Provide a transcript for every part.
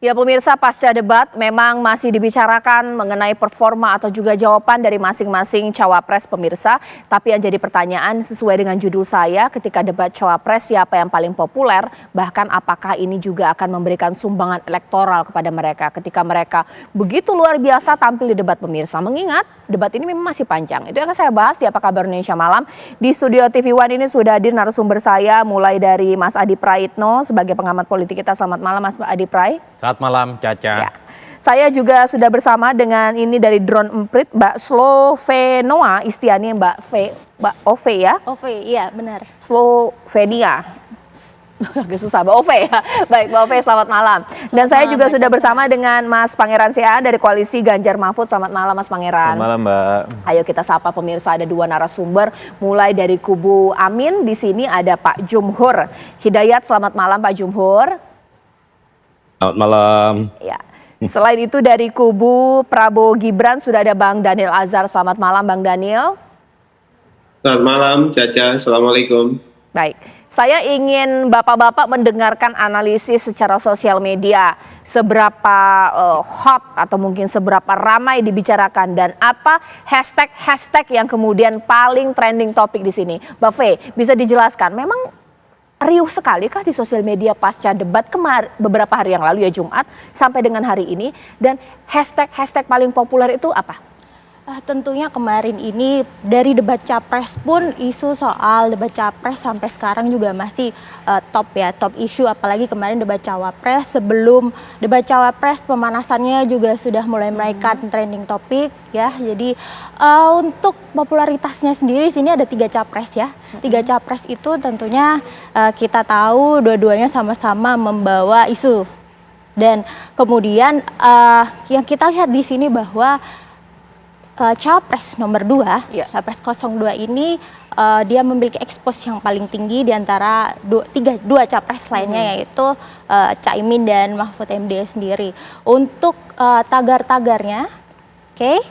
Ya pemirsa, pasca debat memang masih dibicarakan mengenai performa atau juga jawaban dari masing-masing cawapres pemirsa. Tapi yang jadi pertanyaan sesuai dengan judul saya, ketika debat cawapres siapa yang paling populer, bahkan apakah ini juga akan memberikan sumbangan elektoral kepada mereka ketika mereka begitu luar biasa tampil di debat pemirsa. Mengingat debat ini memang masih panjang. Itu yang akan saya bahas di Apa Kabar Indonesia Malam. Di studio TV One ini sudah hadir narasumber saya mulai dari Mas Adi Praitno sebagai pengamat politik kita. Selamat malam Mas Adi Prai. Selamat malam Caca. Ya. Saya juga sudah bersama dengan ini dari Drone Emprit, Mbak Slovenoa Istiani, Mbak Ove ya? Ove, iya benar. Slovenia. Agak susah, Mbak Ove ya. Baik, Mbak Ove, selamat malam. Dan saya juga sudah bersama dengan Mas Pangeran Sia dari Koalisi Ganjar Mahfud. Selamat malam Mas Pangeran. Selamat malam Mbak. Ayo kita sapa pemirsa, ada dua narasumber. Mulai dari kubu Amin, di sini ada Pak Jumhur Hidayat. Selamat malam Pak Jumhur. Selamat malam. Ya. Selain itu dari kubu Prabowo Gibran sudah ada Bang Daniel Azhar. Selamat malam Bang Daniel. Selamat malam Caca, Assalamualaikum. Baik, saya ingin Bapak-Bapak mendengarkan analisis secara sosial media. Seberapa hot atau mungkin seberapa ramai dibicarakan dan apa hashtag yang kemudian paling trending topik di sini. Mbak Fe, bisa dijelaskan memang riuh sekali kah di sosial media pasca debat beberapa hari yang lalu ya Jumat sampai dengan hari ini, dan hashtag paling populer itu apa? Tentunya kemarin ini dari debat capres pun isu soal debat capres sampai sekarang juga masih top isu, apalagi kemarin debat cawapres. Sebelum debat cawapres pemanasannya juga sudah mulai menaikkan trending topik ya. Jadi untuk popularitasnya sendiri sini ada 3 capres ya. 3 capres itu tentunya kita tahu dua-duanya sama-sama membawa isu. Dan kemudian yang kita lihat di sini bahwa Capres nomor 2, Capres 02 ini dia memiliki expose yang paling tinggi di antara dua capres lainnya, yaitu Caimin dan Mahfud MD sendiri. Untuk tagar-tagarnya,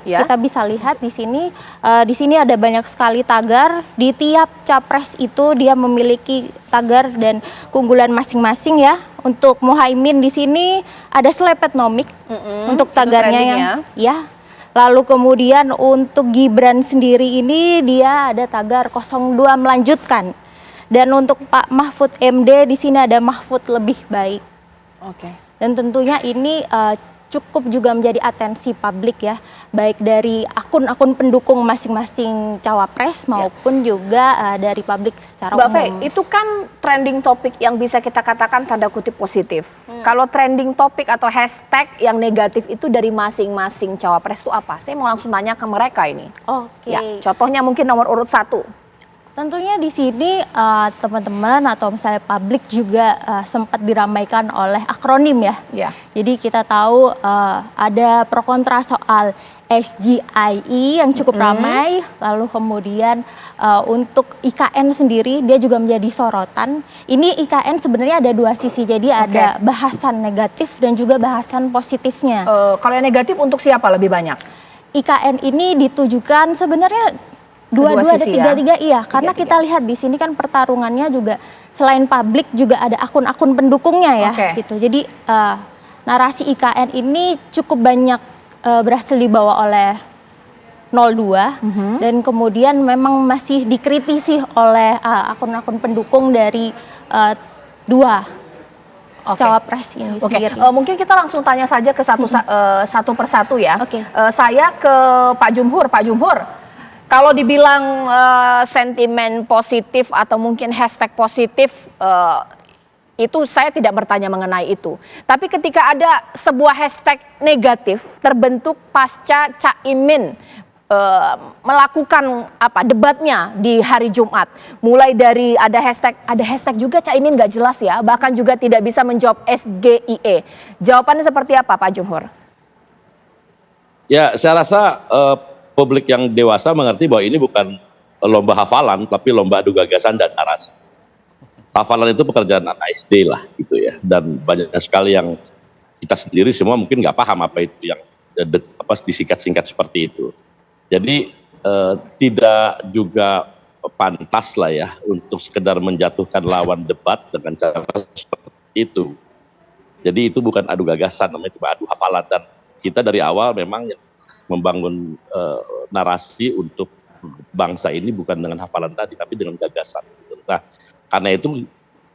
kita bisa lihat di sini. Di sini ada banyak sekali tagar. Di tiap capres itu dia memiliki tagar dan keunggulan masing-masing ya. Untuk Muhaimin di sini ada selepetnomik untuk tagarnya yang ya. Lalu kemudian untuk Gibran sendiri ini dia ada tagar 02 melanjutkan. Dan untuk Pak Mahfud MD di sini ada Mahfud lebih baik. Oke. Dan tentunya ini cukup juga menjadi atensi publik ya, baik dari akun-akun pendukung masing-masing cawapres maupun juga dari publik secara umum. Mbak Fe, itu kan trending topik yang bisa kita katakan tanda kutip positif. Kalau trending topik atau hashtag yang negatif itu dari masing-masing cawapres itu apa? Saya mau langsung tanya ke mereka ini. Oke. Ya, contohnya mungkin nomor urut 1. Tentunya di sini teman-teman atau misalnya publik juga sempat diramaikan oleh akronim ya. Jadi kita tahu ada pro kontra soal SGIE yang cukup ramai, lalu kemudian untuk IKN sendiri dia juga menjadi sorotan. Ini IKN sebenarnya ada 2 sisi, jadi ada bahasan negatif dan juga bahasan positifnya. Kalau yang negatif untuk siapa lebih banyak? IKN ini ditujukan sebenarnya dua-dua ada 3-3 iya, karena kita lihat di sini kan pertarungannya juga selain publik juga ada akun-akun pendukungnya ya gitu. Jadi narasi IKN ini cukup banyak berhasil dibawa oleh 02 dan kemudian memang masih dikritisi oleh akun-akun pendukung dari 2 cawapres ini sendiri. Mungkin kita langsung tanya saja ke satu persatu ya. Saya ke Pak Jumhur. Kalau dibilang sentimen positif atau mungkin hashtag positif, itu saya tidak bertanya mengenai itu. Tapi ketika ada sebuah hashtag negatif terbentuk pasca Caimin melakukan debatnya di hari Jumat, mulai dari ada hashtag juga Caimin nggak jelas ya, bahkan juga tidak bisa menjawab SGIE. Jawabannya seperti apa Pak Jumhur? Ya, saya rasa publik yang dewasa mengerti bahwa ini bukan lomba hafalan, tapi lomba adu gagasan dan narasi. Hafalan itu pekerjaan anak SD lah gitu ya, dan banyak sekali yang kita sendiri semua mungkin nggak paham apa itu yang disingkat-singkat seperti itu. Jadi tidak juga pantas lah ya untuk sekedar menjatuhkan lawan debat dengan cara seperti itu. Jadi itu bukan adu gagasan, namanya cuma adu hafalan. Dan kita dari awal memang membangun narasi untuk bangsa ini bukan dengan hafalan tadi, tapi dengan gagasan. Gitu. Nah, karena itu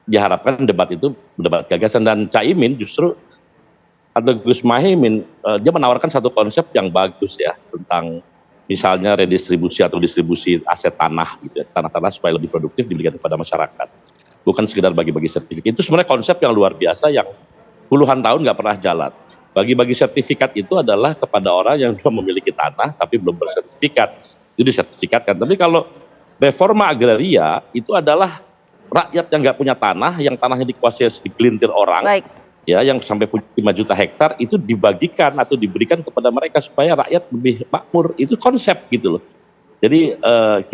diharapkan debat itu debat gagasan, dan Caimin justru atau Gus Muhaimin dia menawarkan satu konsep yang bagus ya tentang misalnya redistribusi atau distribusi aset tanah gitu ya, tanah-tanah supaya lebih produktif diberikan kepada masyarakat, bukan sekedar bagi-bagi sertifikat. Itu sebenarnya konsep yang luar biasa yang puluhan tahun nggak pernah jalan. Bagi-bagi sertifikat itu adalah kepada orang yang sudah memiliki tanah tapi belum bersertifikat, itu disertifikatkan. Tapi kalau reforma agraria itu adalah rakyat yang nggak punya tanah, yang tanahnya dikuasai segelintir orang, Baik. ya, yang sampai 5 juta hektar itu dibagikan atau diberikan kepada mereka supaya rakyat lebih makmur. Itu konsep gitu loh. Jadi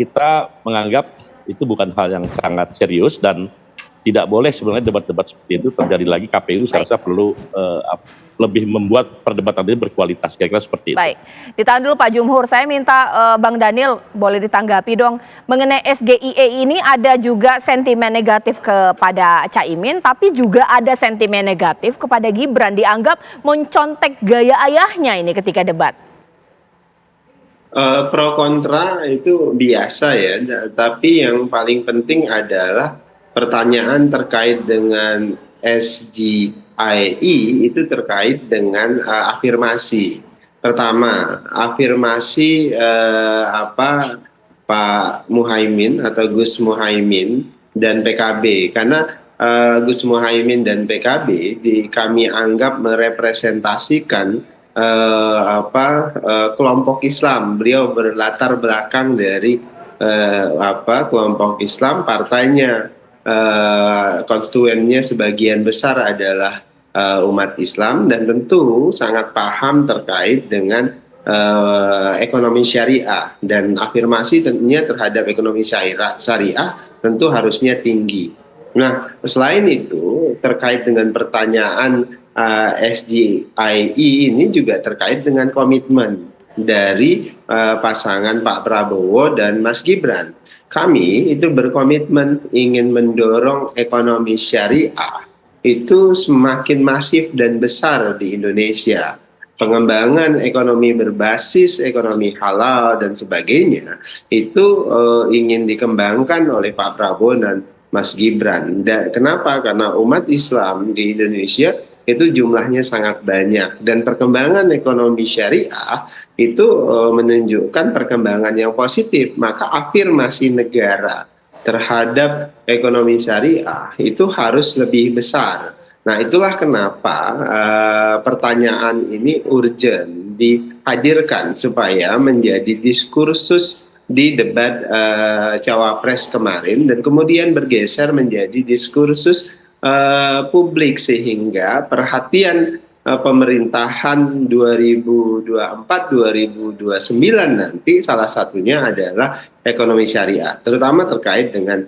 kita menganggap itu bukan hal yang sangat serius, dan tidak boleh sebenarnya debat-debat seperti itu terjadi lagi. KPU saya rasa perlu lebih membuat perdebatan ini berkualitas, kira-kira seperti itu. Baik, ditahan dulu Pak Jumhur. Saya minta Bang Daniel boleh ditanggapi dong. Mengenai SGIE ini ada juga sentimen negatif kepada Caimin, tapi juga ada sentimen negatif kepada Gibran. Dianggap mencontek gaya ayahnya ini ketika debat. Pro kontra itu biasa ya, tapi yang paling penting adalah pertanyaan terkait dengan SGIE itu terkait dengan afirmasi. Pertama, afirmasi Pak Muhaimin atau Gus Muhaimin dan PKB, karena Gus Muhaimin dan PKB kami anggap merepresentasikan kelompok Islam. Beliau berlatar belakang dari kelompok Islam, partainya konstituennya sebagian besar adalah umat Islam, dan tentu sangat paham terkait dengan ekonomi syariah, dan afirmasi tentunya terhadap ekonomi syariah tentu harusnya tinggi. Nah, selain itu terkait dengan pertanyaan SGIE ini juga terkait dengan komitmen dari pasangan Pak Prabowo dan Mas Gibran. Kami itu berkomitmen ingin mendorong ekonomi syariah itu semakin masif dan besar di Indonesia. Pengembangan ekonomi berbasis ekonomi halal dan sebagainya itu ingin dikembangkan oleh Pak Prabowo dan Mas Gibran. Kenapa? Karena umat Islam di Indonesia itu jumlahnya sangat banyak, dan perkembangan ekonomi syariah itu menunjukkan perkembangan yang positif. Maka afirmasi negara terhadap ekonomi syariah itu harus lebih besar. Nah, itulah kenapa pertanyaan ini urgent dihadirkan supaya menjadi diskursus di debat Cawapres kemarin, dan kemudian bergeser menjadi diskursus publik, sehingga perhatian pemerintahan 2024-2029 nanti salah satunya adalah ekonomi syariah, terutama terkait dengan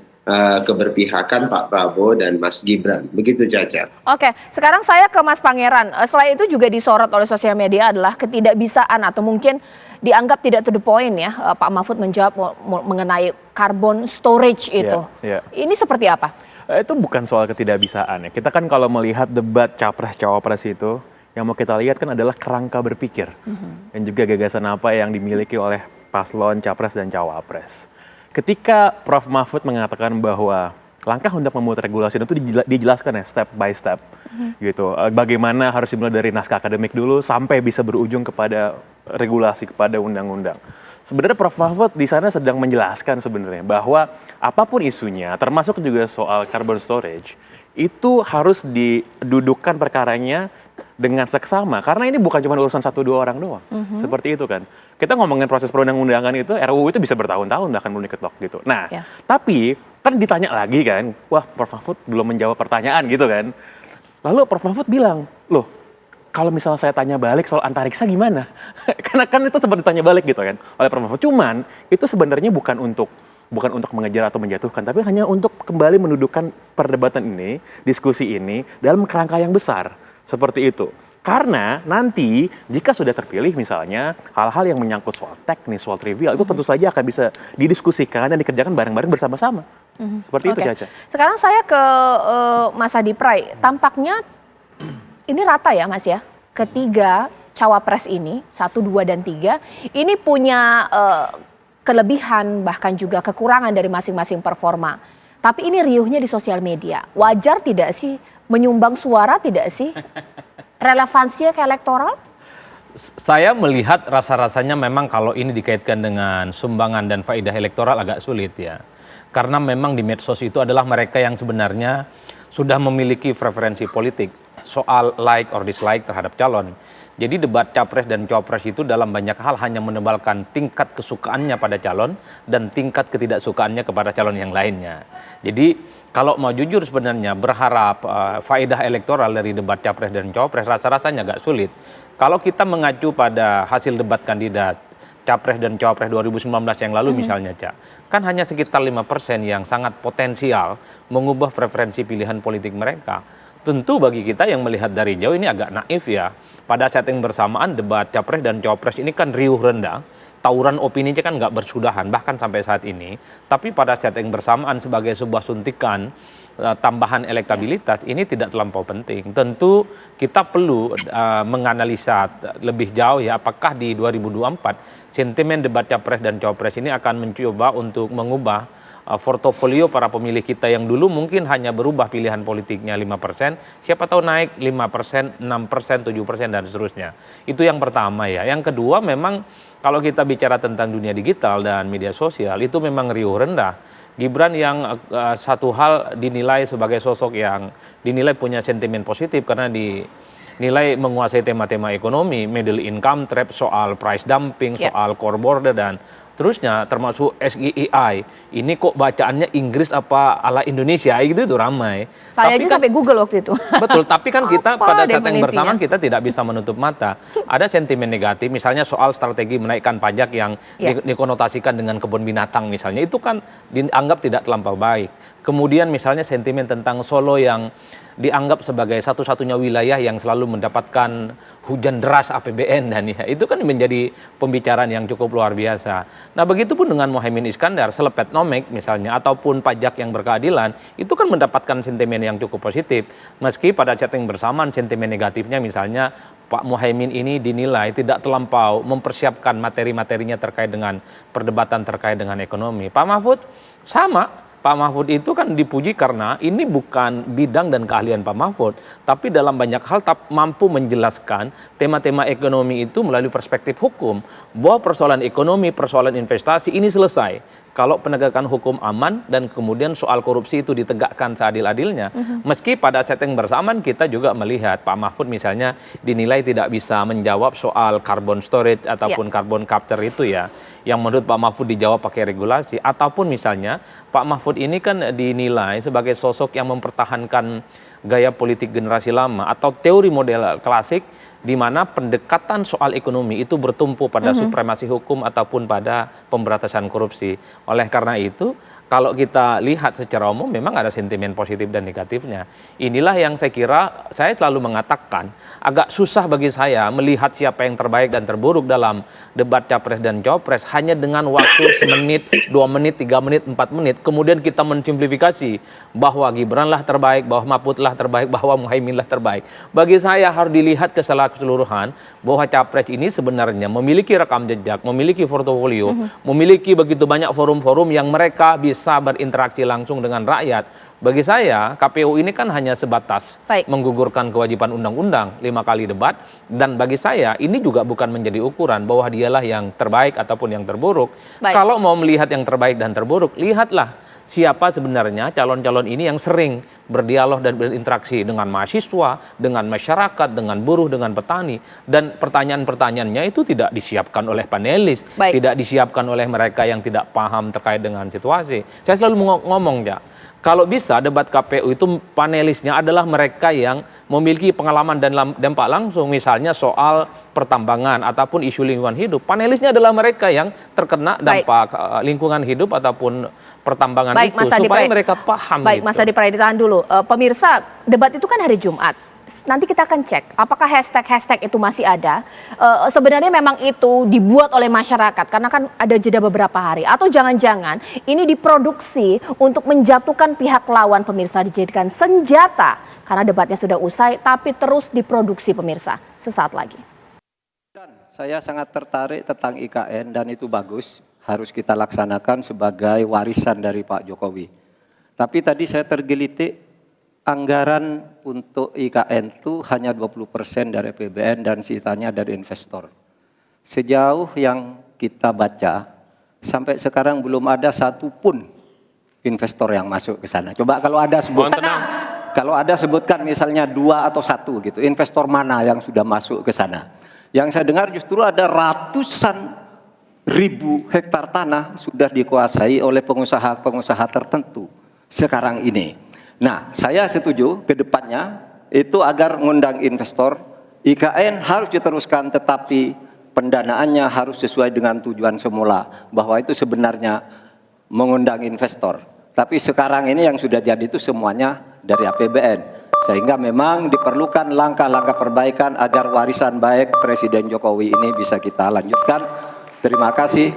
keberpihakan Pak Prabowo dan Mas Gibran. Begitu, Caca. Oke, sekarang saya ke Mas Pangeran. Selain itu juga disorot oleh sosial media adalah ketidakbisaan atau mungkin dianggap tidak to the point ya, Pak Mahfud menjawab mengenai carbon storage itu. Ini seperti apa? Itu bukan soal ketidakbisaan ya. Kita kan kalau melihat debat capres-cawapres itu, yang mau kita lihat kan adalah kerangka berpikir. Dan juga gagasan apa yang dimiliki oleh paslon capres dan cawapres. Ketika Prof. Mahfud mengatakan bahwa langkah untuk membuat regulasi itu dijelaskan ya step by step gitu. Bagaimana harus dimulai dari naskah akademik dulu sampai bisa berujung kepada regulasi, kepada undang-undang. Sebenarnya Prof. Mahfud di sana sedang menjelaskan sebenarnya bahwa apapun isunya, termasuk juga soal carbon storage, itu harus didudukkan perkaranya dengan seksama. Karena ini bukan cuma urusan 1-2 orang doang. Seperti itu kan. Kita ngomongin proses perundang-undangan itu, RUU itu bisa bertahun-tahun bahkan belum diketok gitu. Nah, tapi kan ditanya lagi kan, wah Prof. Mahfud belum menjawab pertanyaan gitu kan. Lalu Prof. Mahfud bilang, loh kalau misalnya saya tanya balik soal antariksa gimana? Karena kan itu sempat ditanya balik gitu kan oleh Prof. Mahfud. Cuman itu sebenarnya bukan untuk mengejar atau menjatuhkan, tapi hanya untuk kembali mendudukkan perdebatan ini, diskusi ini dalam kerangka yang besar. Seperti itu. Karena nanti jika sudah terpilih misalnya hal-hal yang menyangkut soal teknis, soal trivial itu tentu saja akan bisa didiskusikan dan dikerjakan bareng-bareng bersama-sama. Seperti itu, Caca. Sekarang saya ke Mas Adi Pray. Tampaknya ini rata ya Mas ya, ketiga cawapres ini, 1, 2, dan 3, ini punya kelebihan bahkan juga kekurangan dari masing-masing performa. Tapi ini riuhnya di sosial media. Wajar tidak sih? Menyumbang suara tidak sih? Relevansinya ke elektoral? Saya melihat rasa-rasanya memang kalau ini dikaitkan dengan sumbangan dan faedah elektoral agak sulit ya. Karena memang di medsos itu adalah mereka yang sebenarnya sudah memiliki preferensi politik soal like or dislike terhadap calon. Jadi debat capres dan cawapres itu dalam banyak hal hanya menebalkan tingkat kesukaannya pada calon dan tingkat ketidaksukaannya kepada calon yang lainnya. Jadi kalau mau jujur sebenarnya berharap faedah elektoral dari debat capres dan cawapres rasa-rasanya agak sulit. Kalau kita mengacu pada hasil debat kandidat capres dan cawapres 2019 yang lalu misalnya, Cak, kan hanya sekitar 5% yang sangat potensial mengubah preferensi pilihan politik mereka. Tentu bagi kita yang melihat dari jauh ini agak naif ya. Pada saat yang bersamaan debat capres dan cawapres ini kan riuh rendah, tawuran opininya kan nggak bersudahan bahkan sampai saat ini. Tapi pada saat yang bersamaan sebagai sebuah suntikan tambahan elektabilitas ini tidak terlampau penting. Tentu kita perlu menganalisa lebih jauh ya apakah di 2024 sentimen debat capres dan cawapres ini akan mencoba untuk mengubah portofolio para pemilih kita yang dulu mungkin hanya berubah pilihan politiknya 5%, siapa tahu naik 5%, 6%, 7% dan seterusnya. Itu yang pertama ya. Yang kedua memang kalau kita bicara tentang dunia digital dan media sosial itu memang riuh rendah. Gibran yang satu hal dinilai sebagai sosok yang dinilai punya sentimen positif karena dinilai menguasai tema-tema ekonomi, middle income trap, soal price dumping, soal core border dan terusnya termasuk SGEI. Ini kok bacaannya Inggris apa ala Indonesia gitu itu ramai. Saya aja sampai Google waktu itu. Betul, tapi kan kita Apa pada saat yang definisinya? bersamaan kita tidak bisa menutup mata. Ada sentimen negatif misalnya soal strategi menaikkan pajak yang dikonotasikan dengan kebun binatang misalnya. Itu kan dianggap tidak terlampau baik. Kemudian misalnya sentimen tentang Solo yang dianggap sebagai satu-satunya wilayah yang selalu mendapatkan hujan deras APBN dan ya itu kan menjadi pembicaraan yang cukup luar biasa. Nah begitupun dengan Muhaimin Iskandar, selepet nomek misalnya ataupun pajak yang berkeadilan itu kan mendapatkan sentimen yang cukup positif. Meski pada saat yang bersamaan sentimen negatifnya misalnya Pak Muhaimin ini dinilai tidak terlampau mempersiapkan materi-materinya terkait dengan perdebatan terkait dengan ekonomi. Pak Mahfud sama. Pak Mahfud itu kan dipuji karena ini bukan bidang dan keahlian Pak Mahfud, tapi dalam banyak hal mampu menjelaskan tema-tema ekonomi itu melalui perspektif hukum, bahwa persoalan ekonomi, persoalan investasi ini selesai kalau penegakan hukum aman dan kemudian soal korupsi itu ditegakkan seadil-adilnya. Meski pada saat yang bersamaan kita juga melihat Pak Mahfud misalnya dinilai tidak bisa menjawab soal carbon storage ataupun carbon capture itu ya, yang menurut Pak Mahfud dijawab pakai regulasi, ataupun misalnya Pak Mahfud ini kan dinilai sebagai sosok yang mempertahankan gaya politik generasi lama atau teori model klasik di mana pendekatan soal ekonomi itu bertumpu pada supremasi hukum ataupun pada pemberantasan korupsi. Oleh karena itu, kalau kita lihat secara umum memang ada sentimen positif dan negatifnya. Inilah yang saya kira saya selalu mengatakan agak susah bagi saya melihat siapa yang terbaik dan terburuk dalam debat capres dan cawapres hanya dengan waktu semenit, 2 menit, 3 menit, 4 menit. Kemudian kita mensimplifikasi bahwa Gibran lah terbaik, bahwa Mahfud lah terbaik, bahwa Muhaimin lah terbaik. Bagi saya harus dilihat keseluruhan bahwa capres ini sebenarnya memiliki rekam jejak, memiliki portofolio, memiliki begitu banyak forum-forum yang mereka bisa berinteraksi langsung dengan rakyat. Bagi saya KPU ini kan hanya sebatas menggugurkan kewajiban undang-undang 5 kali debat, dan bagi saya ini juga bukan menjadi ukuran bahwa dialah yang terbaik ataupun yang terburuk. Kalau mau melihat yang terbaik dan terburuk, lihatlah siapa sebenarnya calon-calon ini yang sering berdialog dan berinteraksi dengan mahasiswa, dengan masyarakat, dengan buruh, dengan petani. Dan pertanyaan-pertanyaannya itu tidak disiapkan oleh panelis, tidak disiapkan oleh mereka yang tidak paham terkait dengan situasi. Saya selalu ngomong ya, kalau bisa debat KPU itu panelisnya adalah mereka yang memiliki pengalaman dan dampak langsung, misalnya soal pertambangan ataupun isu lingkungan hidup. Panelisnya adalah mereka yang terkena dampak lingkungan hidup ataupun pertambangan itu, supaya mereka paham. Mas Adi Pray, ditahan dulu. Pemirsa, debat itu kan hari Jumat. nanti kita akan cek apakah hashtag-hashtag itu masih ada. Sebenarnya memang itu dibuat oleh masyarakat karena kan ada jeda beberapa hari. Atau jangan-jangan ini diproduksi untuk menjatuhkan pihak lawan, pemirsa, dijadikan senjata. Karena debatnya sudah usai tapi terus diproduksi, pemirsa. Sesaat lagi. Saya sangat tertarik tentang IKN dan itu bagus. Harus kita laksanakan sebagai warisan dari Pak Jokowi. Tapi tadi saya tergelitik. Anggaran untuk IKN itu hanya 20% dari APBN dan sisanya dari investor. Sejauh yang kita baca, sampai sekarang belum ada satupun investor yang masuk ke sana. Coba kalau ada sebutkan misalnya 2 atau 1 gitu, investor mana yang sudah masuk ke sana. Yang saya dengar justru ada ratusan ribu hektar tanah sudah dikuasai oleh pengusaha-pengusaha tertentu sekarang ini. Nah, saya setuju ke depannya itu agar mengundang investor, IKN harus diteruskan tetapi pendanaannya harus sesuai dengan tujuan semula, bahwa itu sebenarnya mengundang investor. Tapi sekarang ini yang sudah jadi itu semuanya dari APBN. Sehingga memang diperlukan langkah-langkah perbaikan agar warisan baik Presiden Jokowi ini bisa kita lanjutkan. Terima kasih.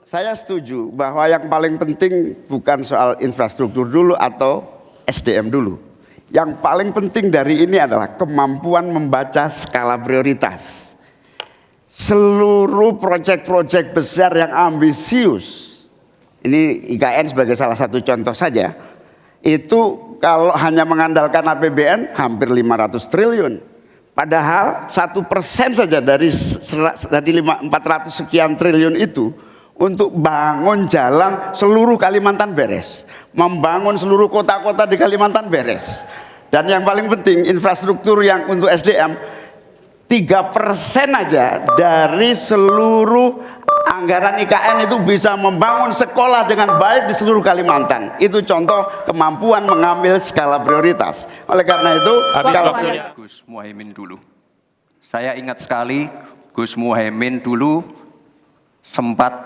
Saya setuju bahwa yang paling penting bukan soal infrastruktur dulu atau SDM dulu. Yang paling penting dari ini adalah kemampuan membaca skala prioritas. Seluruh proyek-proyek besar yang ambisius, ini IKN sebagai salah satu contoh saja, itu kalau hanya mengandalkan APBN hampir 500 triliun. Padahal 1% saja dari 400 sekian triliun itu untuk bangun jalan seluruh Kalimantan beres, membangun seluruh kota-kota di Kalimantan beres. Dan yang paling penting infrastruktur yang untuk SDM 3% aja dari seluruh anggaran IKN itu bisa membangun sekolah dengan baik di seluruh Kalimantan. Itu contoh kemampuan mengambil skala prioritas. Oleh karena itu skala prioritas. Gus Muhaimin dulu. Saya ingat sekali Gus Muhaimin dulu sempat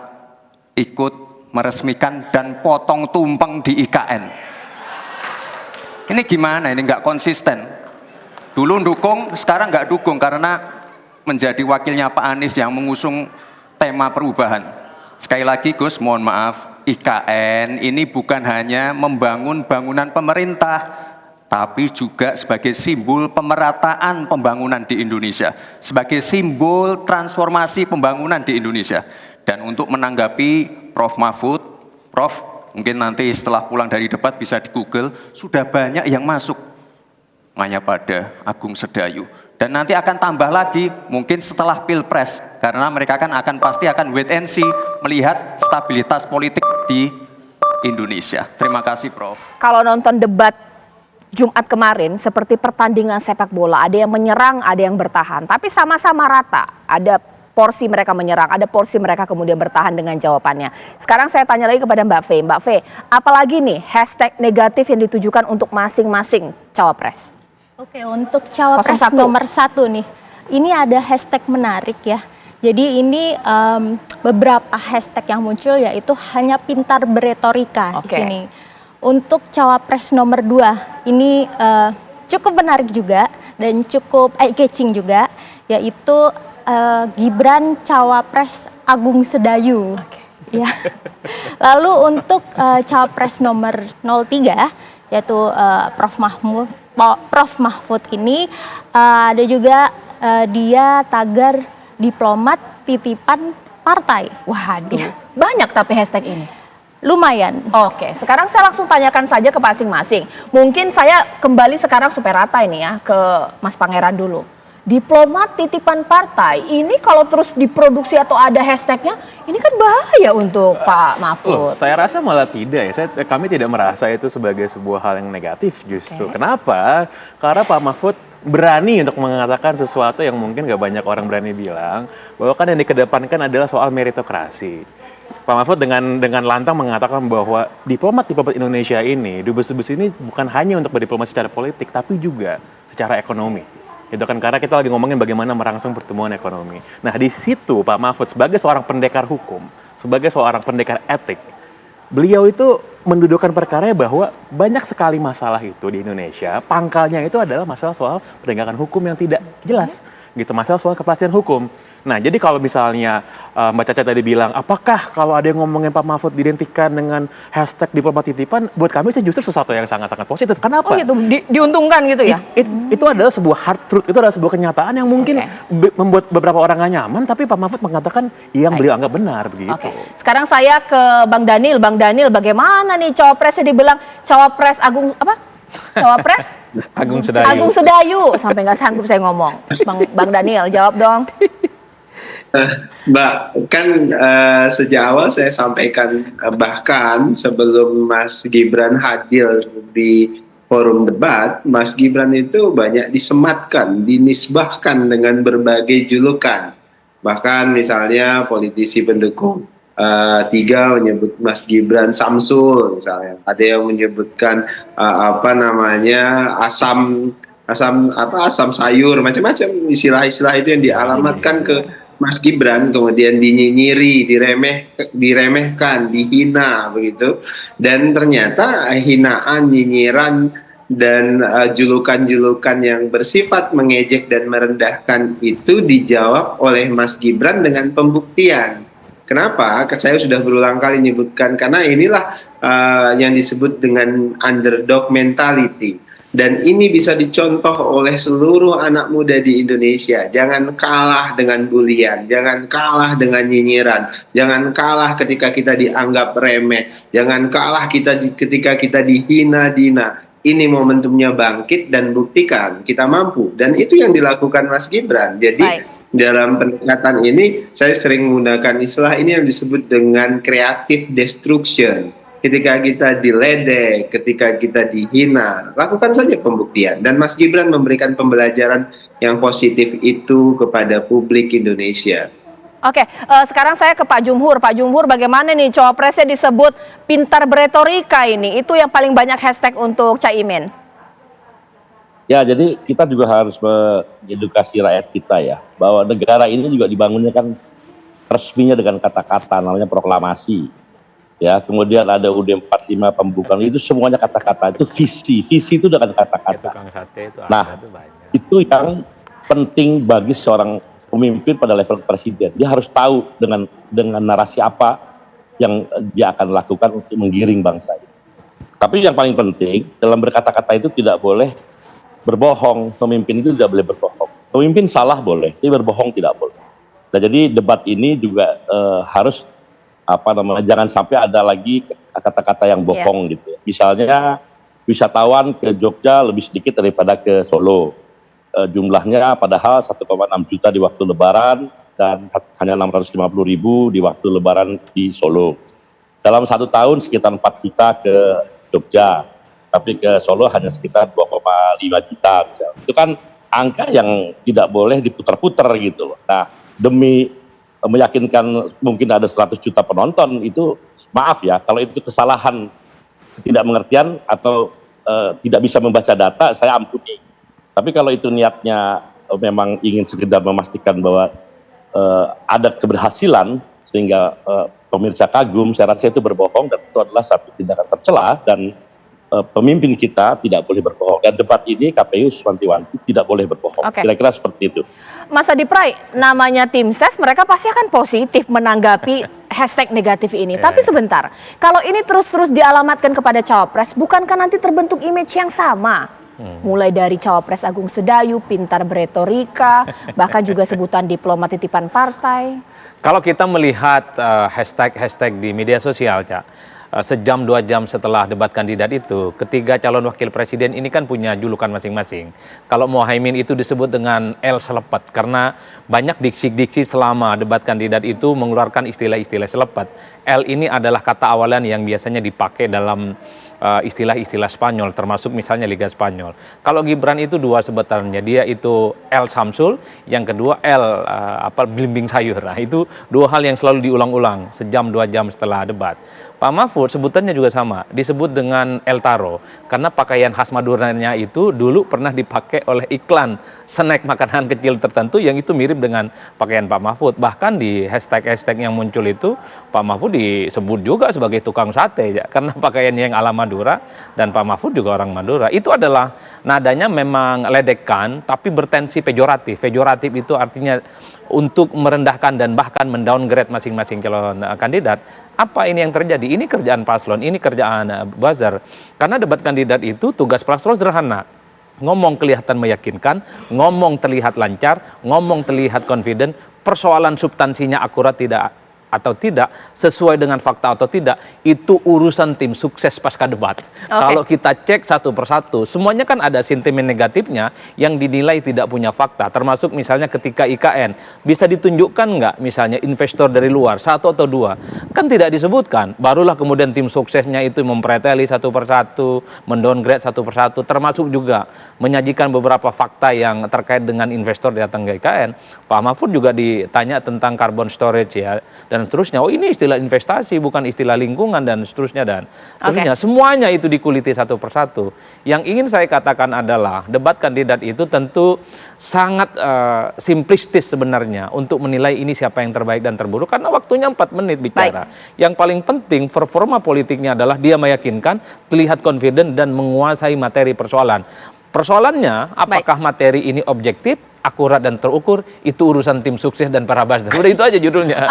ikut meresmikan dan potong tumpeng di IKN. Ini gimana? Ini nggak konsisten. Dulu dukung, sekarang nggak dukung karena menjadi wakilnya Pak Anies yang mengusung tema perubahan. Sekali lagi Gus, mohon maaf, IKN ini bukan hanya membangun bangunan pemerintah, tapi juga sebagai simbol pemerataan pembangunan di Indonesia, sebagai simbol transformasi pembangunan di Indonesia. Dan untuk menanggapi Prof. Mahfud, Prof, mungkin nanti setelah pulang dari debat bisa di Google, sudah banyak yang masuk. Mayapada, Agung Sedayu. Dan nanti akan tambah lagi mungkin setelah Pilpres, karena mereka akan pasti akan wait and see, melihat stabilitas politik di Indonesia. Terima kasih Prof. Kalau nonton debat Jumat kemarin seperti pertandingan sepak bola, ada yang menyerang, ada yang bertahan, tapi sama-sama rata. Ada porsi mereka menyerang, ada porsi mereka kemudian bertahan dengan jawabannya. Sekarang saya tanya lagi kepada Mbak Fe. Mbak Fe, apalagi nih hashtag negatif yang ditujukan untuk masing-masing cawapres? Oke, untuk cawapres 01. nomor 1 nih, ini ada hashtag menarik ya. Jadi ini beberapa hashtag yang muncul yaitu hanya pintar beretorika di sini. Untuk cawapres nomor 2, ini cukup menarik juga dan cukup eye-catching juga, yaitu Gibran cawapres Agung Sedayu. Ya. Lalu untuk cawapres nomor 03 yaitu Prof Mahfud ini ada juga dia tagar diplomat titipan partai. Waduh, banyak tapi hashtag ini. Lumayan. Oke, sekarang saya langsung tanyakan saja ke masing-masing. Mungkin saya kembali sekarang supaya rata ini ya ke Mas Pangeran dulu. Diplomat titipan partai, ini kalau terus diproduksi atau ada hashtagnya, ini kan bahaya untuk Pak Mahfud. Saya rasa malah tidak ya, kami tidak merasa itu sebagai sebuah hal yang negatif justru. Kenapa? Karena Pak Mahfud berani untuk mengatakan sesuatu yang mungkin gak banyak orang berani bilang, bahwa kan yang dikedepankan adalah soal meritokrasi. Pak Mahfud dengan lantang mengatakan bahwa diplomat Indonesia ini, dubes-dubes ini bukan hanya untuk berdiplomasi secara politik, tapi juga secara ekonomi. Itu kan karena kita lagi ngomongin bagaimana merangsang pertumbuhan ekonomi. Nah di situ Pak Mahfud sebagai seorang pendekar hukum, sebagai seorang pendekar etik, beliau itu mendudukan perkara bahwa banyak sekali masalah itu di Indonesia, pangkalnya itu adalah masalah soal penegakan hukum yang tidak jelas, gitu, masalah soal kepastian hukum. Nah, jadi kalau misalnya Mbak Caca tadi bilang, apakah kalau ada yang ngomongin Pak Mahfud diidentikan dengan hashtag diplomat titipan, buat kami itu justru sesuatu yang sangat-sangat positif. Kenapa? Oh gitu, diuntungkan gitu ya? Itu adalah sebuah hard truth, itu adalah sebuah kenyataan yang mungkin membuat beberapa orang nggak nyaman, tapi Pak Mahfud mengatakan yang beliau anggap benar, begitu. Oke. Sekarang saya ke Bang Daniel. Bang Daniel, bagaimana nih cawapresnya dibilang cawapres Agung apa? Cawapres Agung Sedayu. Agung Sedayu. Sampai nggak sanggup saya ngomong. Bang Daniel, jawab dong. Mbak, kan sejak awal saya sampaikan bahkan sebelum Mas Gibran hadir di forum debat, Mas Gibran itu banyak disematkan, dinisbahkan dengan berbagai julukan. Bahkan misalnya politisi pendukung 3 menyebut Mas Gibran Samsul, misalnya. Ada yang menyebutkan asam sayur, macam-macam istilah-istilah itu yang dialamatkan ke Mas Gibran, kemudian dinyinyiri, diremehkan, dihina begitu. Dan ternyata hinaan, nyinyiran dan julukan-julukan yang bersifat mengejek dan merendahkan itu dijawab oleh Mas Gibran dengan pembuktian. Kenapa? Saya sudah berulang kali menyebutkan, karena inilah yang disebut dengan underdog mentality. Dan ini bisa dicontoh oleh seluruh anak muda di Indonesia. Jangan kalah dengan bulian, jangan kalah dengan nyinyiran, jangan kalah ketika kita dianggap remeh, jangan kalah ketika kita dihina-dina. Ini momentumnya bangkit dan buktikan kita mampu. Dan itu yang dilakukan Mas Gibran. Jadi dalam pendekatan ini saya sering menggunakan istilah ini yang disebut dengan creative destruction. Ketika kita diledek, ketika kita dihina, lakukan saja pembuktian. Dan Mas Gibran memberikan pembelajaran yang positif itu kepada publik Indonesia. Oke, sekarang saya ke Pak Jumhur. Pak Jumhur, bagaimana nih cawapresnya disebut pintar beretorika ini? Itu yang paling banyak hashtag untuk Caimin. Ya, jadi kita juga harus mengedukasi rakyat kita ya, bahwa negara ini juga dibangunnya kan resminya dengan kata-kata, namanya proklamasi. Ya, kemudian ada UUD 45 pembukaan, itu semuanya kata-kata, itu visi itu dengan kata-kata. Nah, itu yang penting bagi seorang pemimpin pada level presiden. Dia harus tahu dengan narasi apa yang dia akan lakukan untuk menggiring bangsa. Tapi yang paling penting dalam berkata-kata itu tidak boleh berbohong. Pemimpin itu tidak boleh berbohong. Pemimpin salah boleh, tapi berbohong tidak boleh. Nah, jadi debat ini juga harus jangan sampai ada lagi kata-kata yang bohong gitu. Misalnya wisatawan ke Jogja lebih sedikit daripada ke Solo. Jumlahnya padahal 1,6 juta di waktu Lebaran dan hanya 650.000 di waktu Lebaran di Solo. Dalam 1 tahun sekitar 4 juta ke Jogja, tapi ke Solo hanya sekitar 2,5 juta misalnya. Itu kan angka yang tidak boleh diputar-putar gitu loh. Nah, demi meyakinkan mungkin ada 100 juta penonton, itu maaf ya, kalau itu kesalahan, ketidakmengertian atau tidak bisa membaca data, saya ampuni. Tapi kalau itu niatnya memang ingin sekedar memastikan bahwa ada keberhasilan sehingga pemirsa kagum, saya rasa itu berbohong dan itu adalah satu tindakan tercela dan pemimpin kita tidak boleh berbohong. Dan debat ini KPU wanti-wanti tidak boleh berbohong. Kira-kira seperti itu. Mas Adi Pray, namanya tim ses, mereka pasti akan positif menanggapi hashtag negatif ini. Tapi sebentar, kalau ini terus-terus dialamatkan kepada cawapres, bukankah nanti terbentuk image yang sama? Mulai dari cawapres Agung Sedayu, pintar beretorika, bahkan juga sebutan diplomat titipan partai. Kalau kita melihat hashtag di media sosial, Cak, sejam 2 jam setelah debat kandidat itu, ketiga calon wakil presiden ini kan punya julukan masing-masing. Kalau Muhaimin itu disebut dengan L selepet, karena banyak diksi-diksi selama debat kandidat itu mengeluarkan istilah-istilah selepet. L ini adalah kata awalan yang biasanya dipakai dalam istilah-istilah Spanyol, termasuk misalnya Liga Spanyol. Kalau Gibran itu dua sebutannya, dia itu El Samsul, yang kedua El Blimbing Sayur. Nah, itu dua hal yang selalu diulang-ulang sejam 2 jam setelah debat. Pak Mahfud sebutannya juga sama, disebut dengan El Taro, karena pakaian khas Maduranya itu dulu pernah dipakai oleh iklan snack makanan kecil tertentu yang itu mirip dengan pakaian Pak Mahfud. Bahkan di hashtag-hashtag yang muncul itu, Pak Mahfud disebut juga sebagai tukang sate ya, karena pakaiannya yang ala Madura, dan Pak Mahfud juga orang Madura. Itu adalah nadanya memang ledekan, tapi bertensi pejoratif. Pejoratif itu artinya untuk merendahkan dan bahkan mendowngrade masing-masing calon kandidat. Apa ini yang terjadi? Ini kerjaan paslon, ini kerjaan buzzer. Karena debat kandidat itu tugas paslon sederhana. Ngomong kelihatan meyakinkan, ngomong terlihat lancar, ngomong terlihat confident, persoalan substansinya akurat tidak atau tidak, sesuai dengan fakta atau tidak, itu urusan tim sukses pasca debat. Kalau kita cek satu persatu, semuanya kan ada sentimen negatifnya yang dinilai tidak punya fakta, termasuk misalnya ketika IKN, bisa ditunjukkan nggak misalnya investor dari luar, 1 atau 2, kan tidak disebutkan, barulah kemudian tim suksesnya itu mempreteli satu persatu, mendowngrade satu persatu, termasuk juga menyajikan beberapa fakta yang terkait dengan investor datang ke IKN. Pak Mahfud juga ditanya tentang carbon storage ya, dan seterusnya. Oh, ini istilah investasi, bukan istilah lingkungan, dan seterusnya dan seterusnya. Semuanya itu dikuliti satu persatu. Yang ingin saya katakan adalah debat kandidat itu tentu sangat simplistis sebenarnya untuk menilai ini siapa yang terbaik dan terburuk, karena waktunya 4 menit bicara. Yang paling penting performa politiknya adalah dia meyakinkan, terlihat confident dan menguasai materi persoalan. Persoalannya, apakah materi ini objektif, akurat dan terukur, itu urusan tim sukses dan para buzzer. Udah itu aja judulnya.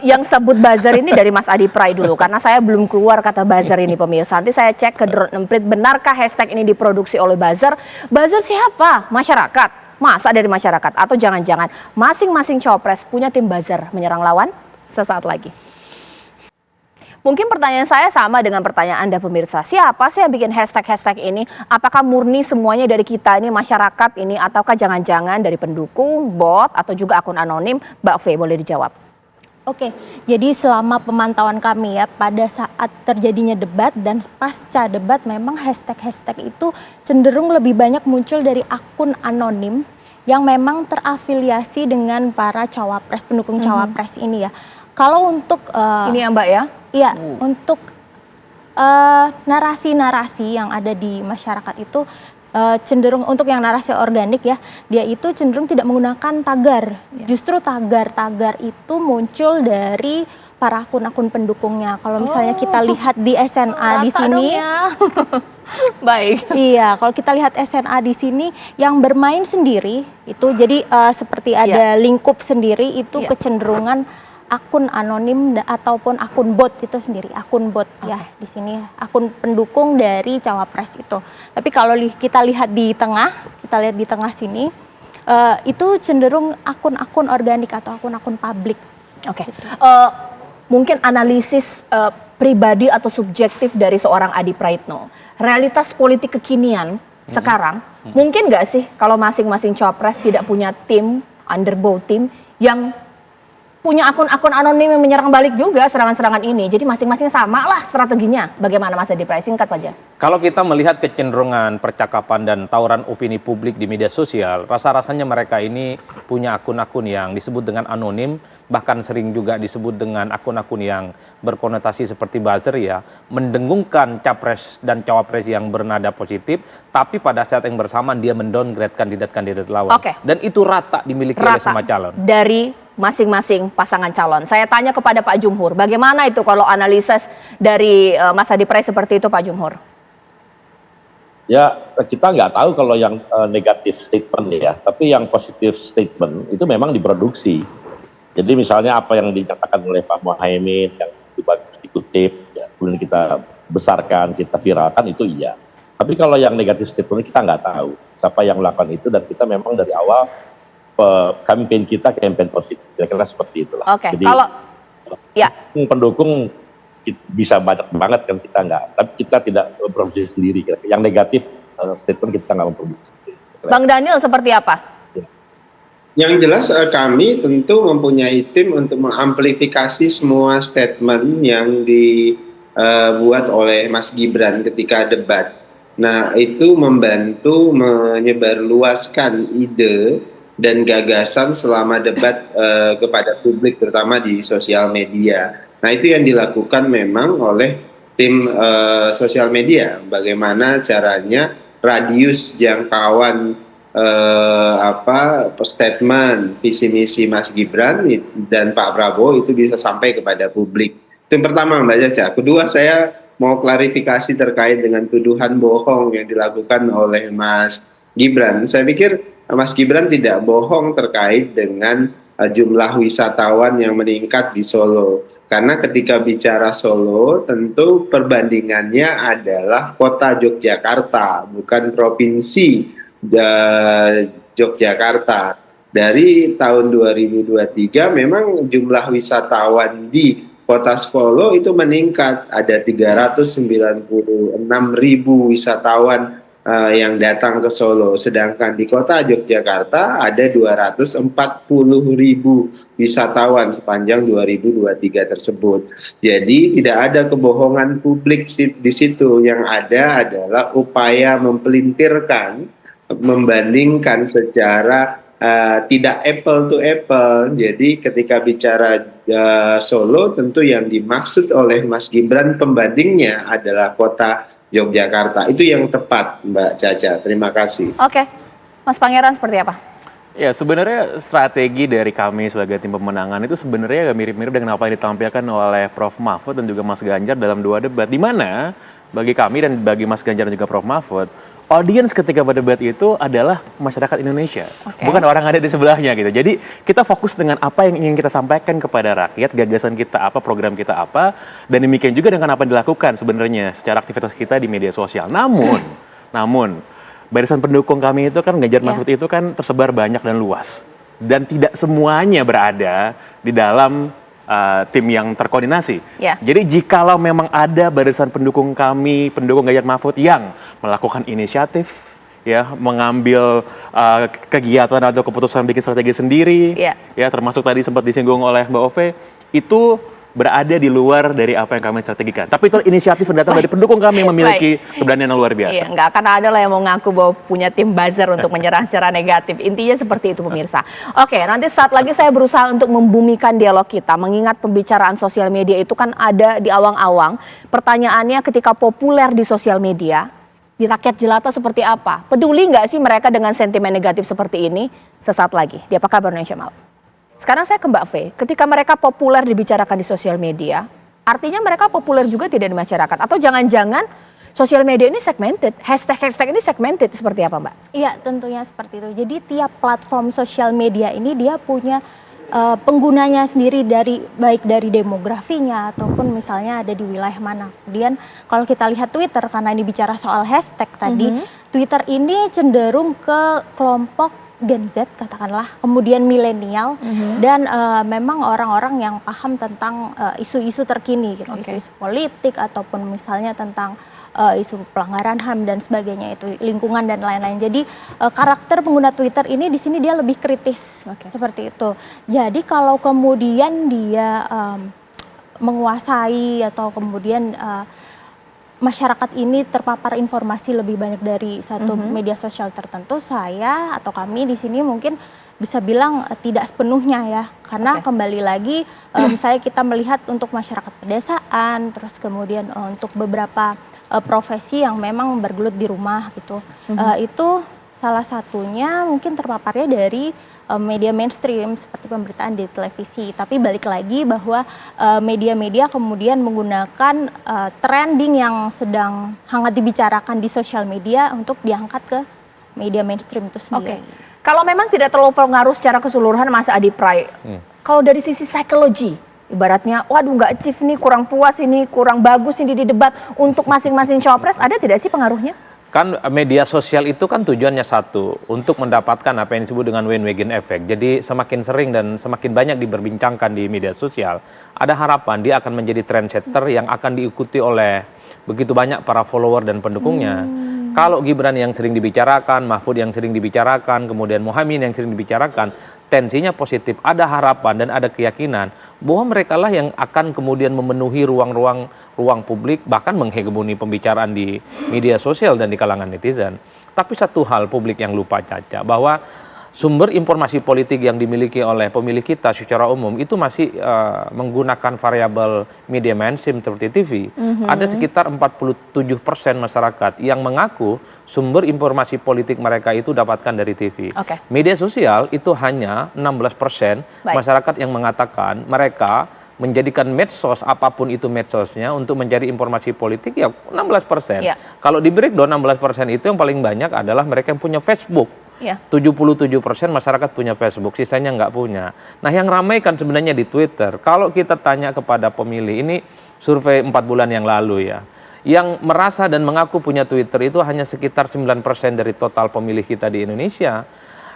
Yang sebut buzzer ini dari Mas Adi Pray dulu, karena saya belum keluar kata buzzer ini pemirsa. Nanti saya cek ke Drone Emprit, benarkah hashtag ini diproduksi oleh buzzer? Buzzer siapa? Masyarakat? Masa dari masyarakat? Atau jangan-jangan masing-masing cawapres punya tim buzzer menyerang lawan? Sesaat lagi. Mungkin pertanyaan saya sama dengan pertanyaan Anda pemirsa. Siapa sih yang bikin hashtag-hashtag ini? Apakah murni semuanya dari kita ini, masyarakat ini, ataukah jangan-jangan dari pendukung, bot, atau juga akun anonim? Mbak V, boleh dijawab. Oke, jadi selama pemantauan kami ya, pada saat terjadinya debat dan pasca debat, memang hashtag-hashtag itu cenderung lebih banyak muncul dari akun anonim yang memang terafiliasi dengan para cawapres, pendukung cawapres ini ya. Kalau untuk ini ya Mbak ya? Iya, untuk narasi-narasi yang ada di masyarakat itu cenderung, untuk yang narasi organik ya, dia itu cenderung tidak menggunakan tagar. Justru tagar-tagar itu muncul dari para akun-akun pendukungnya. Kalau misalnya kita lihat di SNA di sini, baik. Iya, kalau kita lihat SNA di sini yang bermain sendiri itu, jadi seperti ada lingkup sendiri, itu kecenderungan akun anonim ataupun akun bot itu sendiri, akun bot ya di sini, akun pendukung dari cawapres itu. Tapi kalau kita lihat di tengah, sini, itu cenderung akun-akun organik atau akun-akun publik. Mungkin analisis pribadi atau subjektif dari seorang Adi Praitno, realitas politik kekinian sekarang, mungkin nggak sih kalau masing-masing cawapres tidak punya tim, underbow tim yang punya akun-akun anonim yang menyerang balik juga serangan-serangan ini. Jadi masing-masing sama lah strateginya. Bagaimana Mas Adi Pray? Singkat saja. Kalau kita melihat kecenderungan percakapan dan tawuran opini publik di media sosial, rasa-rasanya mereka ini punya akun-akun yang disebut dengan anonim, bahkan sering juga disebut dengan akun-akun yang berkonotasi seperti buzzer ya, mendengungkan capres dan cawapres yang bernada positif, tapi pada saat yang bersamaan dia mendowngrade kandidat-kandidat lawan. Dan itu rata dimiliki oleh semua calon. Dari masing-masing pasangan calon. Saya tanya kepada Pak Jumhur, bagaimana itu kalau analisis dari Mas Adi Pray seperti itu Pak Jumhur? Ya, kita nggak tahu kalau yang negatif statement ya, tapi yang positif statement itu memang diproduksi. Jadi misalnya apa yang dinyatakan oleh Pak Muhaimin yang itu bagus dikutip, ya, kemudian kita besarkan, kita viralkan, itu iya. Tapi kalau yang negatif statement kita nggak tahu siapa yang melakukan itu, dan kita memang dari awal kampanye kita kampanye positif, kira-kira seperti itulah. Jadi kalau pendukung bisa banyak banget kan, kita nggak, tapi kita tidak memproduksi sendiri. Yang negatif statement kita nggak memproduksi sendiri. Bang Daniel seperti apa? Yang jelas kami tentu mempunyai tim untuk mengamplifikasi semua statement yang dibuat oleh Mas Gibran ketika debat. Nah, itu membantu menyebarluaskan ide dan gagasan selama debat kepada publik, terutama di sosial media. Nah, itu yang dilakukan memang oleh tim sosial media. Bagaimana caranya radius jangkauan statement visi misi Mas Gibran dan Pak Prabowo itu bisa sampai kepada publik. Itu yang pertama, Mbak Caca. Kedua, saya mau klarifikasi terkait dengan tuduhan bohong yang dilakukan oleh Mas Gibran. Saya pikir Mas Gibran tidak bohong terkait dengan jumlah wisatawan yang meningkat di Solo. Karena ketika bicara Solo, tentu perbandingannya adalah kota Yogyakarta, bukan provinsi Yogyakarta. Dari tahun 2023 memang jumlah wisatawan di Kota Solo itu meningkat, ada 396.000 wisatawan yang datang ke Solo, sedangkan di Kota Yogyakarta ada 240.000 wisatawan sepanjang 2023 tersebut. Jadi tidak ada kebohongan publik di situ, yang ada adalah upaya mempelintirkan, membandingkan secara tidak apple to apple. Jadi ketika bicara Solo, tentu yang dimaksud oleh Mas Gibran pembandingnya adalah kota Yogyakarta. Itu yang tepat, Mbak Caca. Terima kasih. Oke, Mas Pangeran seperti apa? Ya, sebenarnya strategi dari kami sebagai tim pemenangan itu sebenarnya mirip-mirip dengan apa yang ditampilkan oleh Prof. Mahfud dan juga Mas Ganjar dalam 2 debat. Di mana bagi kami dan bagi Mas Ganjar dan juga Prof. Mahfud, audiens ketika berdebat itu adalah masyarakat Indonesia, bukan orang ada di sebelahnya gitu. Jadi kita fokus dengan apa yang ingin kita sampaikan kepada rakyat, gagasan kita apa, program kita apa, dan demikian juga dengan apa yang dilakukan sebenarnya secara aktivitas kita di media sosial. Namun barisan pendukung kami itu kan, Ganjar Mahfud itu kan tersebar banyak dan luas, dan tidak semuanya berada di dalam tim yang terkoordinasi. Jadi jikalau memang ada barisan pendukung kami, pendukung Ganjar Mahfud yang melakukan inisiatif, ya, mengambil kegiatan atau keputusan bikin strategi sendiri, ya, termasuk tadi sempat disinggung oleh Mbak Ove, itu berada di luar dari apa yang kami strategikan. Tapi itu inisiatif yang datang dari pendukung kami yang memiliki keberanian yang luar biasa. Iya, nggak akan ada lah yang mau ngaku bahwa punya tim buzzer untuk menyerang secara negatif. Intinya seperti itu, pemirsa. Oke, nanti saat lagi saya berusaha untuk membumikan dialog kita. Mengingat pembicaraan sosial media itu kan ada di awang-awang. Pertanyaannya ketika populer di sosial media, di rakyat jelata seperti apa? Peduli nggak sih mereka dengan sentimen negatif seperti ini? Sesaat lagi di Apa Kabar Indonesia Malam. Sekarang saya ke Mbak V, ketika mereka populer dibicarakan di sosial media, artinya mereka populer juga tidak di masyarakat? Atau jangan-jangan sosial media ini segmented, hashtag-hashtag ini segmented, seperti apa Mbak? Iya, tentunya seperti itu. Jadi tiap platform sosial media ini dia punya penggunanya sendiri, baik dari demografinya ataupun misalnya ada di wilayah mana. Kemudian kalau kita lihat Twitter, karena ini bicara soal hashtag tadi, Twitter ini cenderung ke kelompok Gen Z katakanlah, kemudian milenial, dan memang orang-orang yang paham tentang isu-isu terkini gitu, isu-isu politik ataupun misalnya tentang isu pelanggaran HAM dan sebagainya, itu lingkungan dan lain-lain. Jadi karakter pengguna Twitter ini di sini dia lebih kritis, seperti itu. Jadi kalau kemudian dia menguasai atau kemudian masyarakat ini terpapar informasi lebih banyak dari satu media sosial tertentu, saya atau kami di sini mungkin bisa bilang tidak sepenuhnya ya, karena kembali lagi misalnya kita melihat untuk masyarakat pedesaan, terus kemudian untuk beberapa profesi yang memang bergelut di rumah gitu, itu salah satunya mungkin terpaparnya dari media mainstream seperti pemberitaan di televisi. Tapi balik lagi bahwa media-media kemudian menggunakan trending yang sedang hangat dibicarakan di sosial media untuk diangkat ke media mainstream itu sendiri. Kalau memang tidak terlalu pengaruh secara keseluruhan, Mas Adi Pray, kalau dari sisi psikologi, ibaratnya waduh nggak achieve nih, kurang puas ini, kurang bagus ini di debat, untuk masing-masing cawapres, ada tidak sih pengaruhnya? Kan media sosial itu kan tujuannya satu, untuk mendapatkan apa yang disebut dengan bandwagon effect. Jadi semakin sering dan semakin banyak diperbincangkan di media sosial, ada harapan dia akan menjadi trendsetter yang akan diikuti oleh begitu banyak para follower dan pendukungnya. Kalau Gibran yang sering dibicarakan, Mahfud yang sering dibicarakan, kemudian Muhaimin yang sering dibicarakan, tensinya positif, ada harapan dan ada keyakinan bahwa mereka lah yang akan kemudian memenuhi ruang publik, bahkan menghegemoni pembicaraan di media sosial dan di kalangan netizen. Tapi satu hal publik yang lupa Caca, bahwa sumber informasi politik yang dimiliki oleh pemilih kita secara umum itu masih menggunakan variabel media mainstream seperti TV. Ada sekitar 47% masyarakat yang mengaku sumber informasi politik mereka itu dapatkan dari TV. Media sosial itu hanya 16% masyarakat yang mengatakan mereka menjadikan medsos, apapun itu medsosnya, untuk mencari informasi politik, ya 16%. Kalau di breakdown 16% itu yang paling banyak adalah mereka yang punya Facebook. 77% masyarakat punya Facebook, sisanya nggak punya. Nah, yang ramai kan sebenarnya di Twitter. Kalau kita tanya kepada pemilih, ini survei 4 bulan yang lalu ya, yang merasa dan mengaku punya Twitter itu hanya sekitar 9% dari total pemilih kita di Indonesia.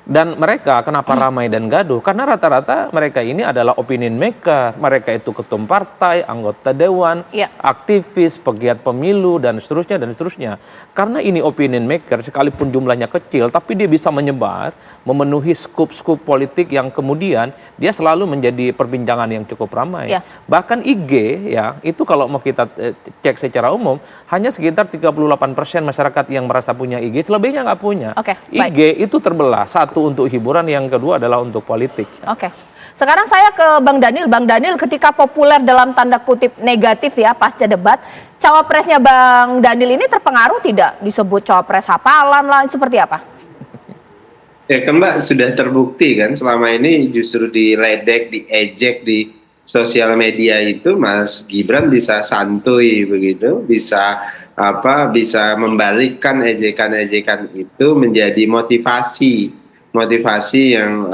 Dan mereka kenapa ramai dan gaduh? Karena rata-rata mereka ini adalah opinion maker, mereka itu ketum partai, anggota dewan, aktivis, pegiat pemilu, dan seterusnya, dan seterusnya. Karena ini opinion maker, sekalipun jumlahnya kecil, tapi dia bisa menyebar, memenuhi skup-skup politik yang kemudian dia selalu menjadi perbincangan yang cukup ramai. Bahkan IG, ya, itu kalau mau kita cek secara umum, hanya sekitar 38% masyarakat yang merasa punya IG, selebihnya nggak punya. IG itu terbelah, satu untuk hiburan, yang kedua adalah untuk politik. Sekarang saya ke Bang Daniel. Bang Daniel, ketika populer dalam tanda kutip negatif ya pasca debat, cawapresnya Bang Daniel ini terpengaruh tidak? Disebut cawapres hafalan lah, seperti apa? Ya kan Mbak, sudah terbukti kan selama ini justru diledek, diejek di sosial media itu Mas Gibran bisa santuy begitu, bisa membalikkan ejekan-ejekan itu menjadi motivasi yang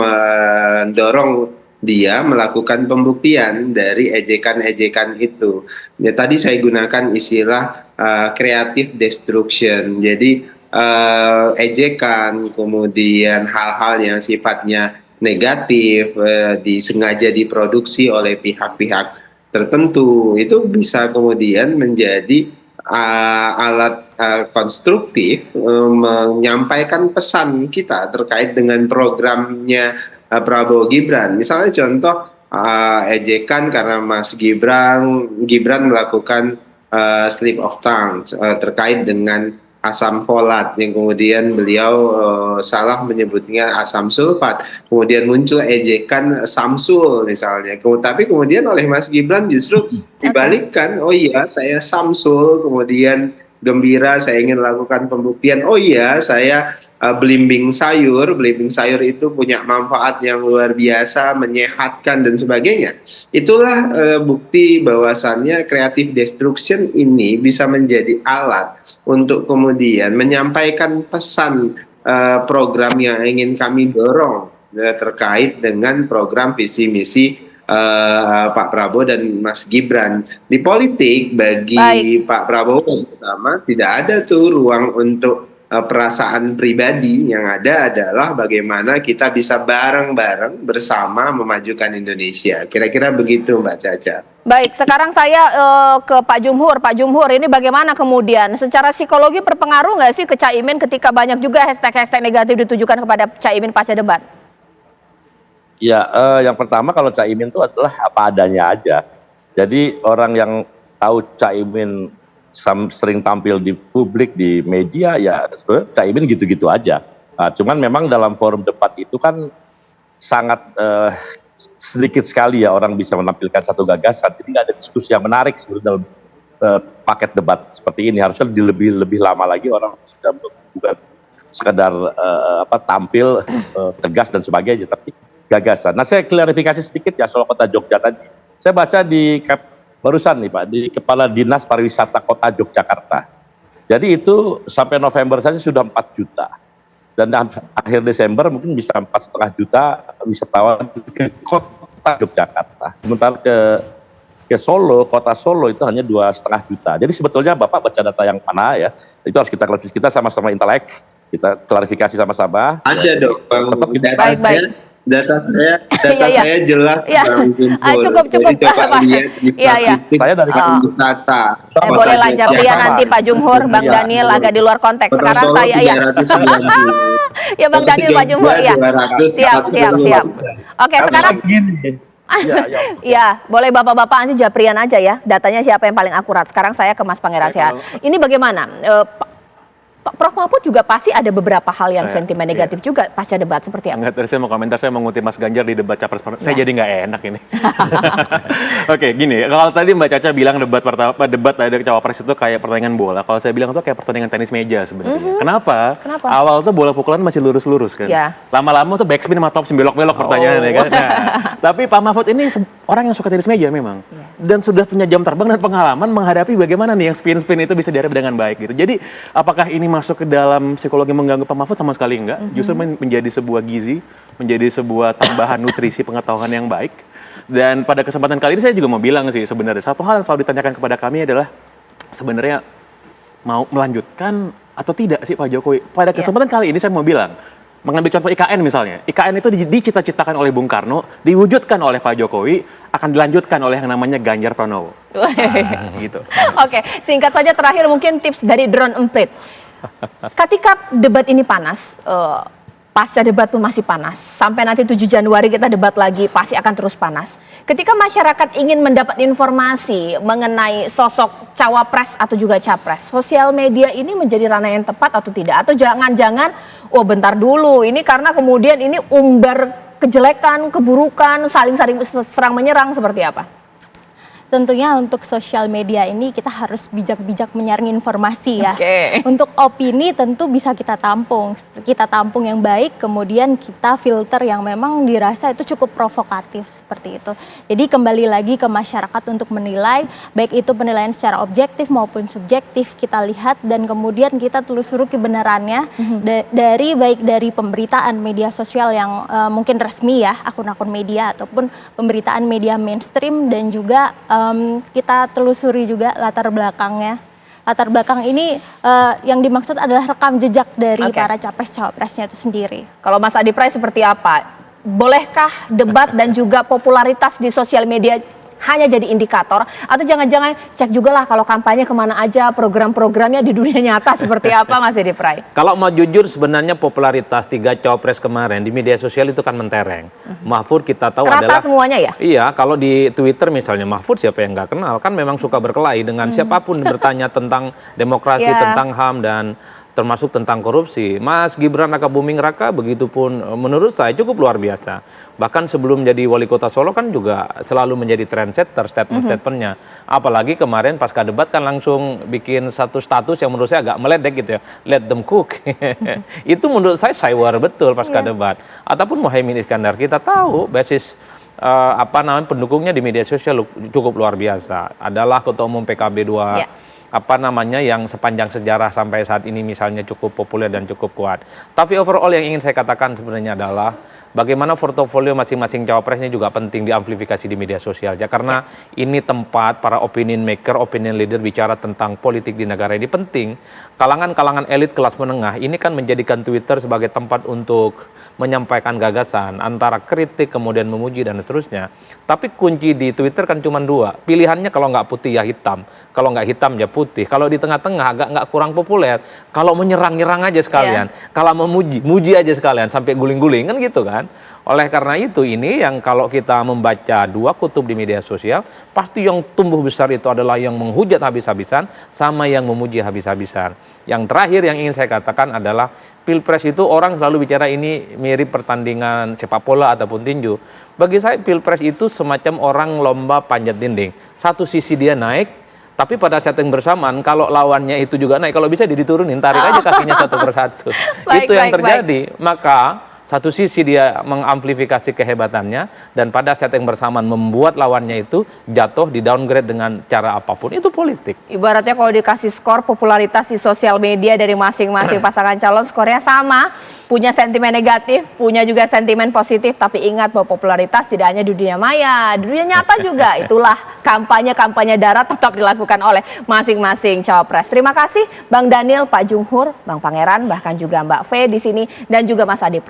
mendorong dia melakukan pembuktian dari ejekan-ejekan itu. Ya, tadi saya gunakan istilah creative destruction. Jadi ejekan, kemudian hal-hal yang sifatnya negatif disengaja diproduksi oleh pihak-pihak tertentu, itu bisa kemudian menjadi alat konstruktif menyampaikan pesan kita terkait dengan programnya Prabowo Gibran. Misalnya contoh ejekan karena Mas Gibran melakukan slip of tongue terkait dengan asam folat yang kemudian beliau salah menyebutnya asam sulfat. Kemudian muncul ejekan Samsul misalnya. Tapi kemudian oleh Mas Gibran justru dibalikkan, oh iya saya Samsul, kemudian gembira saya ingin lakukan pembuktian, oh iya saya belimbing sayur itu punya manfaat yang luar biasa, menyehatkan dan sebagainya. Itulah bukti bahwasannya creative destruction ini bisa menjadi alat untuk kemudian menyampaikan pesan program yang ingin kami dorong terkait dengan program visi misi Pak Prabowo dan Mas Gibran. Di politik bagi Pak Prabowo pertama tidak ada tuh ruang untuk perasaan pribadi. Yang ada adalah bagaimana kita bisa bareng-bareng bersama memajukan Indonesia. Kira-kira begitu Mbak Caca. Baik, sekarang saya ke Pak Jumhur. Pak Jumhur, ini bagaimana kemudian secara psikologi berpengaruh nggak sih ke Caimin ketika banyak juga hashtag-hashtag negatif ditujukan kepada Caimin pasca debat? Ya, yang pertama kalau Caimin itu adalah apa adanya aja. Jadi orang yang tahu Caimin sering tampil di publik, di media, ya sebenarnya Caimin gitu-gitu aja. Cuman memang dalam forum debat itu kan sangat sedikit sekali ya orang bisa menampilkan satu gagasan. Jadi nggak ada diskusi yang menarik sebenarnya dalam paket debat seperti ini. Harusnya lebih lama lagi orang sudah bukan sekedar tampil tegas dan sebagainya, tapi gagasan. Nah, saya klarifikasi sedikit ya soal kota Jogja tadi. Saya baca barusan nih Pak, di Kepala Dinas Pariwisata Kota Yogyakarta. Jadi itu sampai November saja sudah 4 juta. Dan akhir Desember mungkin bisa 4,5 juta wisatawan ke Kota Yogyakarta. Sementara ke Solo, Kota Solo itu hanya 2,5 juta. Jadi sebetulnya Bapak baca data yang mana ya? Itu harus kita klarifikasi, kita sama-sama intelek. Kita klarifikasi sama-sama. Ada dong. Tetap kita baik. Data Iya, iya. saya jelas, Iya. Bang Jumhur. Cukup. Jadi coba Pak. lihat di Iya, iya. statistik Saya dari wisata. Boleh lah Japrian Siapa? nanti Pak Jumhur, Bang Iya. Daniel agak di luar konteks. Kota Sekarang Solo saya ya. 390. Ya Bang Daniel, Pak Jumhur ya. Siap. Oke, sekarang ya, boleh Bapak-bapak nanti Japrian aja ya. Datanya siapa yang paling akurat. Sekarang saya ke Mas Pangeran Sehat. Ini bagaimana? Pak Prof Mahfud juga pasti ada beberapa hal yang sentimen negatif juga pasca debat seperti apa? Enggak, tadi saya mau komentar, saya mau ngutip Mas Ganjar di debat capres. Saya jadi nggak enak ini. Oke, gini, kalau tadi Mbak Caca bilang debat ada cawapres itu kayak pertandingan bola. Kalau saya bilang itu kayak pertandingan tenis meja sebenarnya. Kenapa? Awal tuh bola pukulan masih lurus-lurus kan. Ya. Lama-lama tuh backspin sama topspin belok-belok pertanyaannya kan. Nah, tapi Pak Mahfud ini orang yang suka tenis meja memang. Dan sudah punya jam terbang dan pengalaman menghadapi bagaimana nih yang spin-spin itu bisa dihadapi dengan baik gitu. Jadi apakah ini masuk ke dalam psikologi mengganggu Pak Mahfud? Sama sekali enggak. Justru menjadi sebuah gizi, menjadi sebuah tambahan nutrisi pengetahuan yang baik. Dan pada kesempatan kali ini saya juga mau bilang sih sebenarnya satu hal yang selalu ditanyakan kepada kami adalah sebenarnya mau melanjutkan atau tidak sih Pak Jokowi. Pada kesempatan kali ini saya mau bilang, mengambil contoh IKN misalnya. IKN itu dicita-citakan oleh Bung Karno, diwujudkan oleh Pak Jokowi, akan dilanjutkan oleh yang namanya Ganjar Pranowo. Gitu. Oke, singkat saja terakhir mungkin tips dari Drone Emprit. Ketika debat ini panas, pasca debat pun masih panas, sampai nanti 7 Januari kita debat lagi pasti akan terus panas. Ketika masyarakat ingin mendapat informasi mengenai sosok cawapres atau juga capres, sosial media ini menjadi ranah yang tepat atau tidak? Atau jangan-jangan, oh bentar dulu, ini karena kemudian ini umbar kejelekan, keburukan, saling serang menyerang seperti apa? Tentunya untuk sosial media ini kita harus bijak-bijak menyaring informasi ya. Oke. Untuk opini tentu bisa kita tampung yang baik, kemudian kita filter yang memang dirasa itu cukup provokatif seperti itu. Jadi kembali lagi ke masyarakat untuk menilai, baik itu penilaian secara objektif maupun subjektif kita lihat dan kemudian kita telusuri kebenarannya baik dari pemberitaan media sosial yang mungkin resmi ya, akun-akun media ataupun pemberitaan media mainstream dan juga kita telusuri juga latar belakangnya. Latar belakang ini yang dimaksud adalah rekam jejak dari para capres-cawapresnya itu sendiri. Kalau Mas Adi Pray seperti apa? Bolehkah debat dan juga popularitas di sosial media hanya jadi indikator? Atau jangan-jangan cek juga lah kalau kampanye kemana aja, program-programnya di dunia nyata seperti apa Mas Adi Pray? Kalau mau jujur sebenarnya popularitas 3 cawapres kemarin di media sosial itu kan mentereng. Mahfud kita tahu Rata adalah semuanya ya? Iya, kalau di Twitter misalnya Mahfud siapa yang nggak kenal, kan memang suka berkelahi dengan siapapun bertanya tentang demokrasi, tentang HAM dan termasuk tentang korupsi. Mas Gibran Rakabuming Raka begitupun menurut saya cukup luar biasa. Bahkan sebelum jadi wali kota Solo kan juga selalu menjadi trendsetter statement-statementnya. Apalagi kemarin pasca debat kan langsung bikin satu status yang menurut saya agak meledek gitu ya. Let them cook. Itu menurut saya war betul pasca debat. Ataupun Muhaimin Iskandar, kita tahu basis pendukungnya di media sosial cukup luar biasa. Adalah Ketua Umum PKB 2 yang sepanjang sejarah sampai saat ini misalnya cukup populer dan cukup kuat. Tapi overall yang ingin saya katakan sebenarnya adalah bagaimana portofolio masing-masing cawapresnya juga penting diamplifikasi di media sosial. Ya, karena ini tempat para opinion maker, opinion leader bicara tentang politik di negara ini penting. Kalangan-kalangan elit kelas menengah ini kan menjadikan Twitter sebagai tempat untuk menyampaikan gagasan antara kritik kemudian memuji dan seterusnya. Tapi kunci di Twitter kan cuma 2. Pilihannya kalau nggak putih ya hitam. Kalau nggak hitam ya putih. Kalau di tengah-tengah agak nggak kurang populer. Kalau menyerang-nyerang aja sekalian. Kalau memuji, muji aja sekalian sampai guling-guling kan gitu kan. Oleh karena itu ini yang kalau kita membaca 2 kutub di media sosial, pasti yang tumbuh besar itu adalah yang menghujat habis-habisan sama yang memuji habis-habisan. Yang terakhir yang ingin saya katakan adalah Pilpres itu orang selalu bicara ini mirip pertandingan sepak bola ataupun tinju. Bagi saya Pilpres itu semacam orang lomba panjat dinding. Satu sisi dia naik, tapi pada saat yang bersamaan kalau lawannya itu juga naik, kalau bisa diturunin, tarik aja kakinya satu persatu. Itu yang terjadi. Maka satu sisi dia mengamplifikasi kehebatannya dan pada saat yang bersamaan membuat lawannya itu jatuh, di downgrade dengan cara apapun. Itu politik. Ibaratnya kalau dikasih skor popularitas di sosial media dari masing-masing pasangan calon, skornya sama. Punya sentimen negatif, punya juga sentimen positif. Tapi ingat bahwa popularitas tidak hanya di dunia maya, di dunia nyata juga. Itulah kampanye-kampanye darat tetap dilakukan oleh masing-masing cawapres. Terima kasih Bang Daniel, Pak Jumhur, Bang Pangeran, bahkan juga Mbak Fe di sini, dan juga Mas Adi Pray.